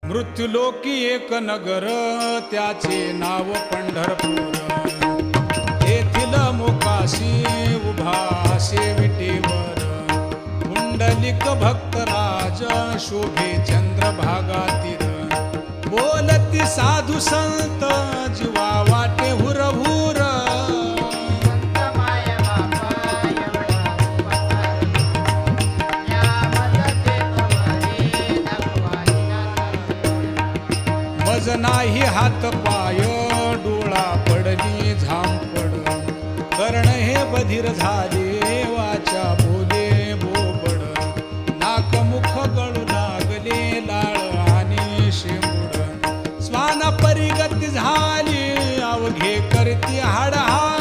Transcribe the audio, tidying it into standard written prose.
मृत्युलोकी एक नगर त्याचे नाव पंढरपूर. येथील मोकाशी उभा विटेवर पुंडलिक भक्तराज शोभे चंद्रभागा तीर. बोलती साधू संत जीवा वाटे हुरहुर. मज नाही हात पाय डोळा पडली झांपड. कर्ण हे बधीर झाले वाचा बोले बोबड. नाक मुख गळू लागले लाळ आणि शेंबूड. स्वाना परिगती झाली अवघे करती हाडहाड.